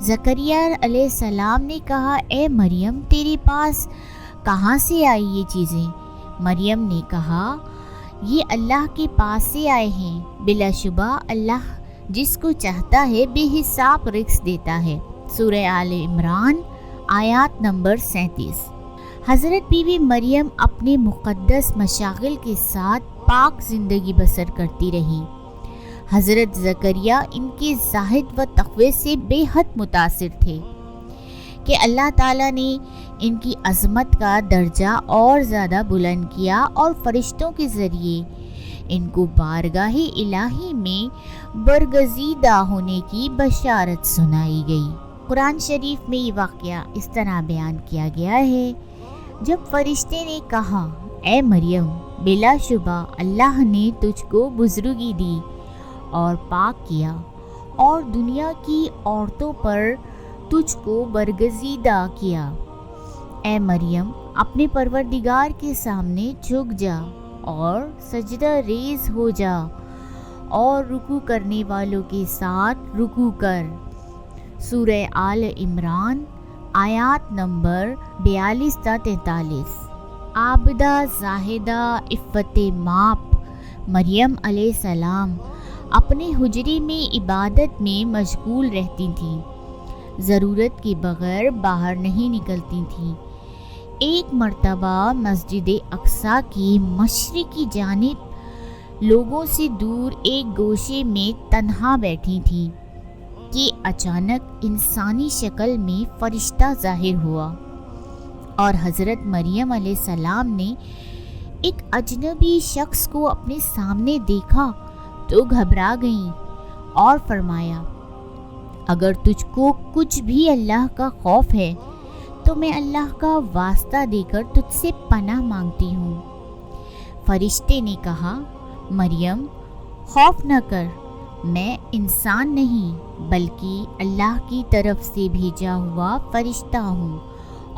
زکریا علیہ السلام نے کہا اے مریم تیرے پاس کہاں سے آئی یہ چیزیں؟ مریم نے کہا یہ اللہ کے پاس سے آئے ہیں، بلا شبہ اللہ جس کو چاہتا ہے بے حساب رزق دیتا ہے۔ سورہ آل عمران آیات نمبر 37۔ حضرت بی بی مریم اپنے مقدس مشاغل کے ساتھ پاک زندگی بسر کرتی رہی۔ حضرت زکریا ان کے زاہد و تقوی سے بے حد متاثر تھے کہ اللہ تعالیٰ نے ان کی عظمت کا درجہ اور زیادہ بلند کیا اور فرشتوں کے ذریعے ان کو بارگاہ الہی میں برگزیدہ ہونے کی بشارت سنائی گئی۔ قرآن شریف میں یہ واقعہ اس طرح بیان کیا گیا ہے، جب فرشتے نے کہا اے مریم بلا شبہ اللہ نے تجھ کو بزرگی دی اور پاک کیا اور دنیا کی عورتوں پر تجھ کو برگزیدہ کیا، اے مریم اپنے پروردگار کے سامنے جھک جا اور سجدہ ریز ہو جا اور رکوع کرنے والوں کے ساتھ رکوع کر۔ سورہ آل عمران آیات نمبر 42 تا 43۔ عابدہ زاہدہ عفت ماپ مریم علیہ السلام اپنے حجرے میں عبادت میں مشغول رہتی تھیں، ضرورت کے بغیر باہر نہیں نکلتی تھیں۔ ایک مرتبہ مسجد اقصیٰ کی مشرقی جانب لوگوں سے دور ایک گوشے میں تنہا بیٹھی تھیں کہ اچانک انسانی شکل میں فرشتہ ظاہر ہوا اور حضرت مریم علیہ السلام نے ایک اجنبی شخص کو اپنے سامنے دیکھا تو گھبرا گئیں اور فرمایا اگر تجھ کو کچھ بھی اللہ کا خوف ہے تو میں اللہ کا واسطہ دے کر تجھ سے پناہ مانگتی ہوں۔ فرشتے نے کہا مریم خوف نہ کر، میں انسان نہیں بلکہ اللہ کی طرف سے بھیجا ہوا فرشتہ ہوں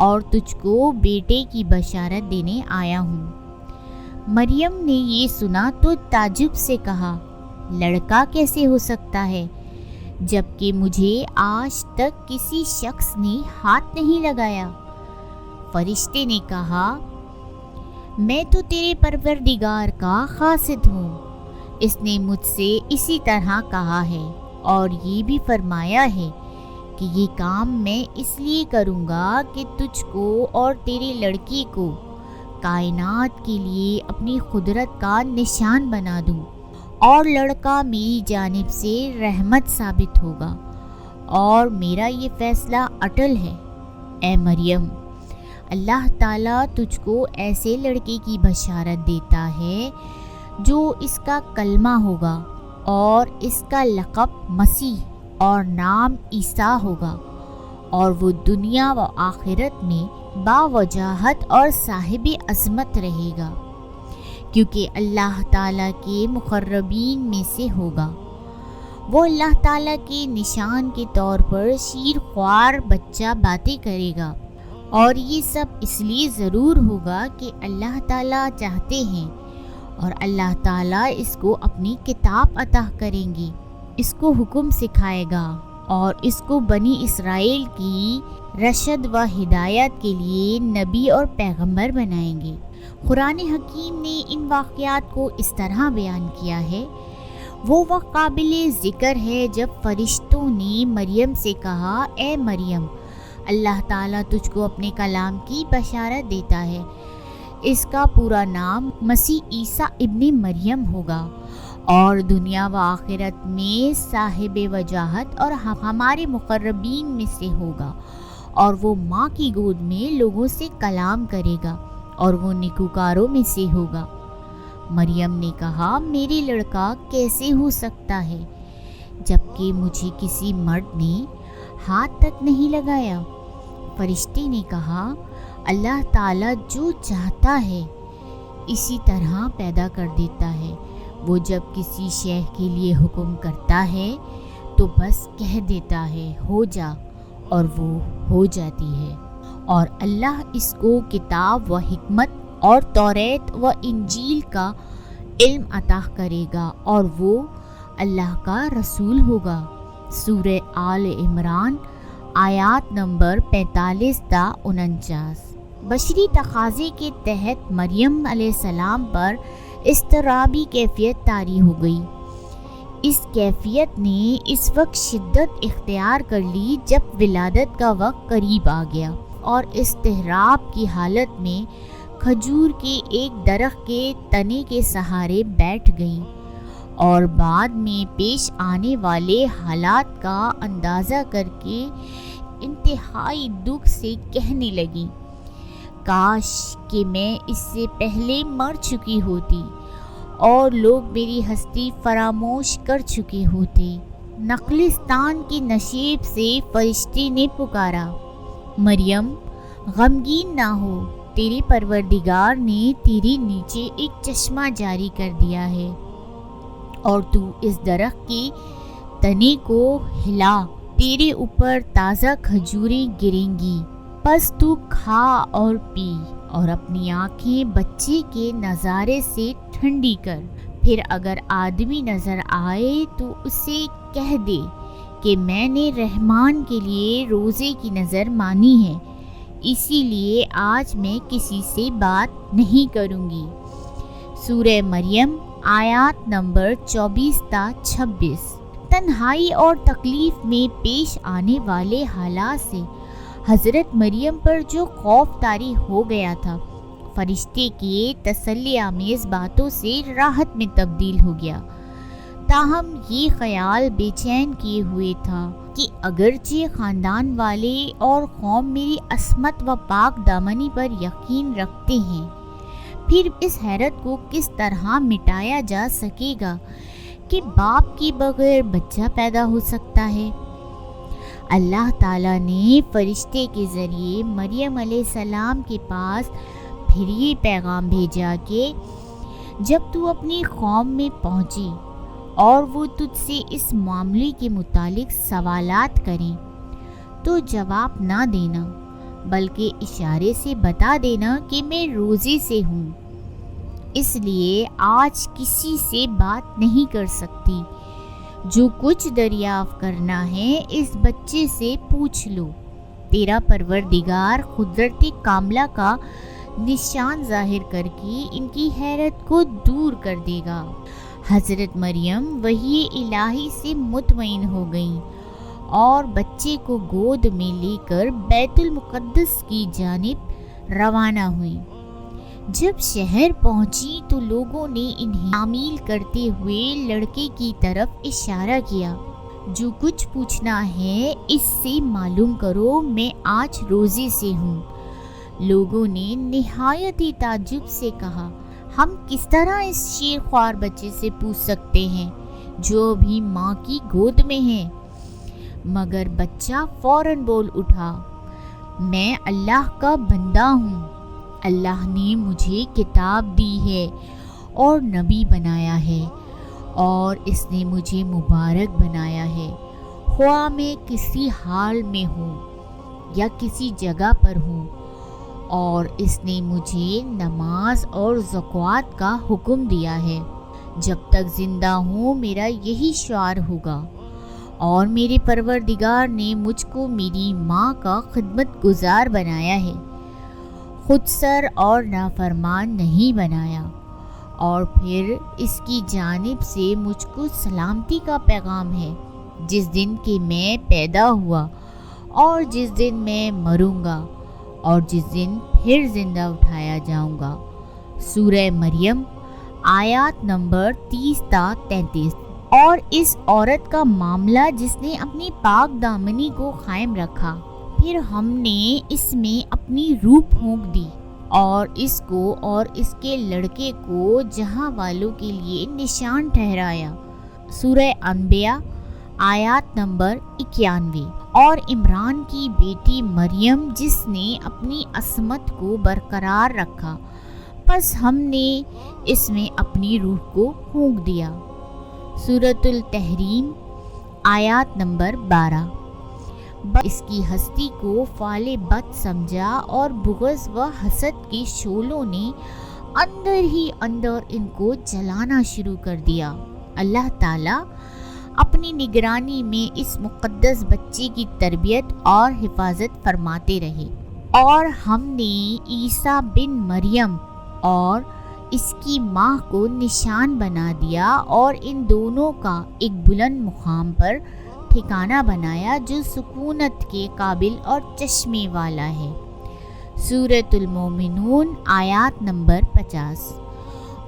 اور تجھ کو بیٹے کی بشارت دینے آیا ہوں۔ مریم نے یہ سنا تو تعجب سے کہا لڑکا کیسے ہو سکتا ہے جبکہ مجھے آج تک کسی شخص نے ہاتھ نہیں لگایا؟ فرشتے نے کہا میں تو تیرے پروردگار کا قاصد ہوں، اس نے مجھ سے اسی طرح کہا ہے اور یہ بھی فرمایا ہے کہ یہ کام میں اس لیے کروں گا کہ تجھ کو اور تیرے لڑکی کو کائنات کے لیے اپنی قدرت کا نشان بنا دوں اور لڑکا میری جانب سے رحمت ثابت ہوگا اور میرا یہ فیصلہ اٹل ہے۔ اے مریم اللہ تعالیٰ تجھ کو ایسے لڑکے کی بشارت دیتا ہے جو اس کا کلمہ ہوگا اور اس کا لقب مسیح اور نام عیسیٰ ہوگا اور وہ دنیا و آخرت میں باوجاہت اور صاحب عظمت رہے گا کیونکہ اللہ تعالیٰ کے مقربین میں سے ہوگا۔ وہ اللہ تعالیٰ کے نشان کے طور پر شیر خوار بچہ باتیں کرے گا اور یہ سب اس لیے ضرور ہوگا کہ اللہ تعالیٰ چاہتے ہیں اور اللہ تعالیٰ اس کو اپنی کتاب عطا کریں گے، اس کو حکم سکھائے گا اور اس کو بنی اسرائیل کی رشد و ہدایت کے لیے نبی اور پیغمبر بنائیں گے۔ قرآن حکیم نے ان واقعات کو اس طرح بیان کیا ہے۔ وہ وقت قابل ذکر ہے جب فرشتوں نے مریم سے کہا اے مریم اللہ تعالیٰ تجھ کو اپنے کلام کی بشارت دیتا ہے، اس کا پورا نام مسیح عیسیٰ ابن مریم ہوگا اور دنیا و آخرت میں صاحب وجاہت اور ہمارے مقربین میں سے ہوگا اور وہ ماں کی گود میں لوگوں سے کلام کرے گا اور وہ نیکوکاروں میں سے ہوگا۔ مریم نے کہا میری لڑکا کیسے ہو سکتا ہے جبکہ مجھے کسی مرد نے ہاتھ تک نہیں لگایا؟ فرشتے نے کہا اللہ تعالیٰ جو چاہتا ہے اسی طرح پیدا کر دیتا ہے، وہ جب کسی شے کے لیے حکم کرتا ہے تو بس کہہ دیتا ہے ہو جا اور وہ ہو جاتی ہے، اور اللہ اس کو کتاب و حکمت اور توریت و انجیل کا علم عطا کرے گا اور وہ اللہ کا رسول ہوگا۔ سورہ آل عمران آیات نمبر 45 تا 49۔ بشری تقاضے کے تحت مریم علیہ السلام پر اضطرابی کیفیت طاری ہو گئی۔ اس کیفیت نے اس وقت شدت اختیار کر لی جب ولادت کا وقت قریب آ گیا، اور اضطراب کی حالت میں کھجور کے ایک درخت کے تنے کے سہارے بیٹھ گئیں، اور بعد میں پیش آنے والے حالات کا اندازہ کر کے انتہائی دکھ سے کہنے لگیں، کاش کہ میں اس سے پہلے مر چکی ہوتی اور لوگ میری ہستی فراموش کر چکے ہوتے۔ نخلستان کی نشیب سے فرشتے نے پکارا، مریم غمگین نہ ہو، تیرے پروردگار نے تیرے نیچے ایک چشمہ جاری کر دیا ہے، اور تو اس درخت کے تنے کو ہلا، تیرے اوپر تازہ کھجوریں گریں گی، پس تو کھا اور پی، اور اپنی آنکھیں بچے کے نظارے سے ٹھنڈی کر۔ پھر اگر آدمی نظر آئے تو اسے کہہ دے کہ میں نے رحمان کے لیے روزے کی نظر مانی ہے، اسی لیے آج میں کسی سے بات نہیں کروں گی۔ سورہ مریم آیات نمبر 24 تا 26۔ تنہائی اور تکلیف میں پیش آنے والے حالات سے حضرت مریم پر جو خوف طاری ہو گیا تھا، فرشتے کے تسلی آمیز باتوں سے راحت میں تبدیل ہو گیا۔ تاہم یہ خیال بے چین کیے ہوئے تھا کہ اگرچہ خاندان والے اور قوم میری عصمت و پاک دامنی پر یقین رکھتے ہیں، پھر اس حیرت کو کس طرح مٹایا جا سکے گا کہ باپ کے بغیر بچہ پیدا ہو سکتا ہے۔ اللہ تعالیٰ نے فرشتے کے ذریعے مریم علیہ السلام کے پاس پھر یہ پیغام بھیجا کہ جب تو اپنی قوم میں پہنچی اور وہ تجھ سے اس معاملے کے متعلق سوالات کریں تو جواب نہ دینا، بلکہ اشارے سے بتا دینا کہ میں روزے سے ہوں، اس لیے آج کسی سے بات نہیں کر سکتی۔ جو کچھ دریافت کرنا ہے اس بچے سے پوچھ لو، تیرا پروردگار قدرت کاملہ کا نشان ظاہر کر کے ان کی حیرت کو دور کر دے گا۔ حضرت مریم وحی الہی سے مطمئن ہو گئیں اور بچے کو گود میں لے کر بیت المقدس کی جانب روانہ ہوئیں۔ جب شہر پہنچی تو لوگوں نے انہیں تعمیل کرتے ہوئے لڑکے کی طرف اشارہ کیا، جو کچھ پوچھنا ہے اس سے معلوم کرو، میں آج روزے سے ہوں۔ لوگوں نے نہایت ہی تعجب سے کہا، ہم کس طرح اس شیر خوار بچے سے پوچھ سکتے ہیں جو ابھی ماں کی گود میں ہے؟ مگر بچہ فوراً بول اٹھا، میں اللہ کا بندہ ہوں، اللہ نے مجھے کتاب دی ہے اور نبی بنایا ہے، اور اس نے مجھے مبارک بنایا ہے، خواہ میں کسی حال میں ہوں یا کسی جگہ پر ہوں، اور اس نے مجھے نماز اور زکوٰۃ کا حکم دیا ہے۔ جب تک زندہ ہوں میرا یہی شعار ہوگا، اور میرے پروردگار نے مجھ کو میری ماں کا خدمت گزار بنایا ہے، خود سر اور نافرمان نہیں بنایا، اور پھر اس کی جانب سے مجھ کو سلامتی کا پیغام ہے، جس دن کہ میں پیدا ہوا اور جس دن میں مروں گا اور جس دن پھر زندہ اٹھایا جاؤں گا۔ سورہ مریم آیات نمبر 30 تا 33۔ اور اس عورت کا معاملہ جس نے اپنی پاک دامنی کو قائم رکھا، پھر ہم نے اس میں اپنی روح پھونک دی اور اس کو اور اس کے لڑکے کو جہاں والوں کے لیے نشان ٹھہرایا۔ سورہ انبیاء آیات نمبر 91۔ اور عمران کی بیٹی مریم جس نے اپنی عصمت کو برقرار رکھا، پس ہم نے اس میں اپنی روح کو پھونک دیا۔ سورۃ التحریم آیات نمبر 12۔ اس کی ہستی کو فعل بد سمجھا اور بغض و حسد کے شعلوں نے اندر ہی اندر ان کو جلانا شروع کر دیا۔ اللہ تعالیٰ اپنی نگرانی میں اس مقدس بچے کی تربیت اور حفاظت فرماتے رہے، اور ہم نے عیسیٰ بن مریم اور اس کی ماں کو نشان بنا دیا اور ان دونوں کا ایک بلند مقام پر ٹھکانہ بنایا جو سکونت کے قابل اور چشمے والا ہے۔ سورۃ المومنون آیات نمبر 50۔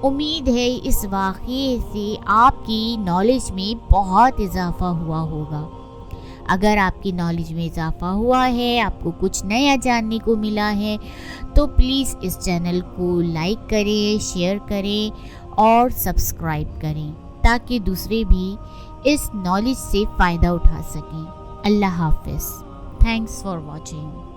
امید ہے اس واقعے سے آپ کی نالج میں بہت اضافہ ہوا ہوگا۔ اگر آپ کی نالج میں اضافہ ہوا ہے، آپ کو کچھ نیا جاننے کو ملا ہے، تو پلیز اس چینل کو لائک کریں، شیئر کریں اور سبسکرائب کریں تاکہ دوسرے بھی اس نالج سے فائدہ اٹھا سکیں۔ اللہ حافظ۔ Thanks for watching.